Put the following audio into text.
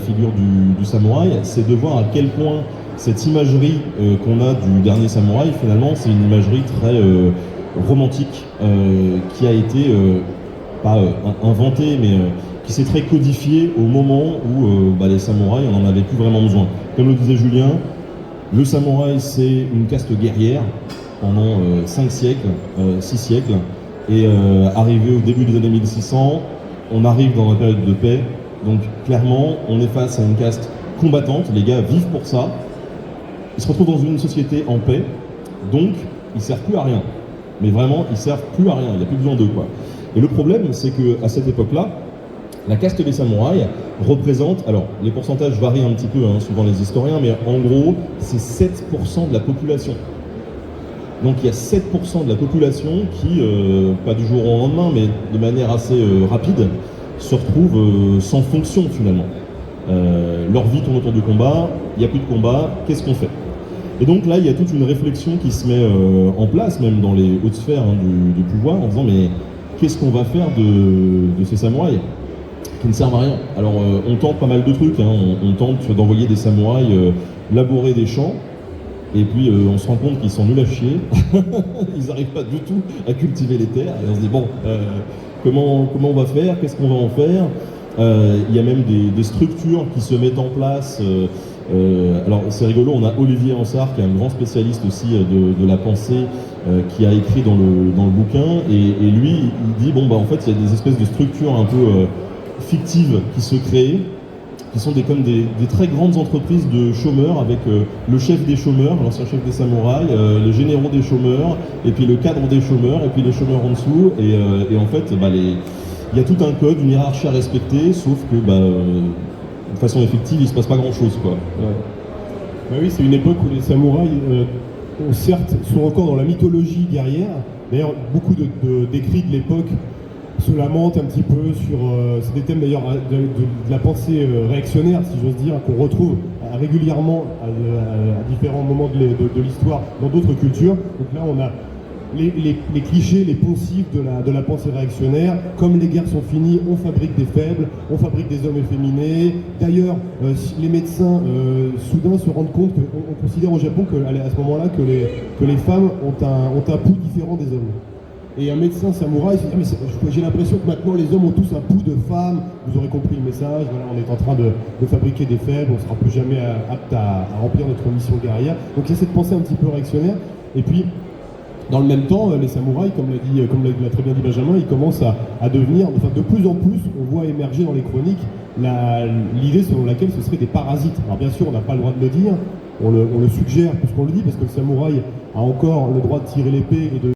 figure du samouraï, c'est de voir à quel point cette imagerie qu'on a du dernier samouraï, finalement, c'est une imagerie très romantique, qui a été pas inventée, mais qui s'est très codifiée au moment où les samouraïs, on n'en avait plus vraiment besoin. Comme le disait Julien, le samouraï, c'est une caste guerrière pendant 5 siècles, 6 siècles, et arrivé au début des années 1600, on arrive dans la période de paix, donc clairement, on est face à une caste combattante, les gars vivent pour ça, ils se retrouvent dans une société en paix, donc ils servent plus à rien. Mais vraiment, ils servent plus à rien, il n'y a plus besoin d'eux, quoi. Et le problème, c'est qu'à cette époque-là, la caste des samouraïs représente, alors les pourcentages varient un petit peu, suivant les historiens, mais en gros, c'est 7% de la population. Donc il y a 7% de la population qui, pas du jour au lendemain, mais de manière assez rapide, se retrouve sans fonction finalement. Leur vie tourne autour du combat, il n'y a plus de combat, qu'est-ce qu'on fait? Et donc là, il y a toute une réflexion qui se met en place, même dans les hautes sphères du pouvoir, en disant mais qu'est-ce qu'on va faire de ces samouraïs qui ne servent à rien? Alors on tente pas mal de trucs, on tente d'envoyer des samouraïs labourer des champs, et puis on se rend compte qu'ils sont nuls à chier, ils n'arrivent pas du tout à cultiver les terres, et on se dit bon, comment on va faire, qu'est-ce qu'on va en faire? Il y a même des structures qui se mettent en place. Alors c'est rigolo, on a Olivier Ansart qui est un grand spécialiste aussi de la pensée, qui a écrit dans le bouquin, et lui il dit bon en fait il y a des espèces de structures un peu fictives qui se créent, qui sont comme des très grandes entreprises de chômeurs, avec le chef des chômeurs, l'ancien chef des samouraïs, les généraux des chômeurs, et puis le cadre des chômeurs, et puis les chômeurs en dessous, et en fait il y a tout un code, une hiérarchie à respecter, sauf que de façon effective, il ne se passe pas grand-chose, quoi. Ouais. Bah oui, c'est une époque où les samouraïs, certes, sont encore dans la mythologie guerrière. D'ailleurs, beaucoup d'écrits de l'époque se lamentent un petit peu sur... c'est des thèmes d'ailleurs de la pensée réactionnaire, si j'ose dire, qu'on retrouve régulièrement à différents moments de l'histoire dans d'autres cultures. Donc là, on a les clichés, les poncifs de la pensée réactionnaire. Comme les guerres sont finies, on fabrique des faibles, on fabrique des hommes efféminés. D'ailleurs, les médecins soudain se rendent compte qu'on considère au Japon à ce moment-là que les femmes ont un pouls différent des hommes. Et un médecin samouraï se dit mais j'ai l'impression que maintenant les hommes ont tous un pouls de femme. Vous aurez compris le message, voilà, on est en train de fabriquer des faibles, on ne sera plus jamais apte à remplir notre mission guerrière. Donc il y a cette pensée un petit peu réactionnaire. Et puis, dans le même temps, les samouraïs, comme l'a très bien dit Benjamin, ils commencent à devenir, enfin de plus en plus, on voit émerger dans les chroniques l'idée selon laquelle ce seraient des parasites. Alors bien sûr, on n'a pas le droit de le dire, on le suggère puisqu'on le dit, parce que le samouraï a encore le droit de tirer l'épée et de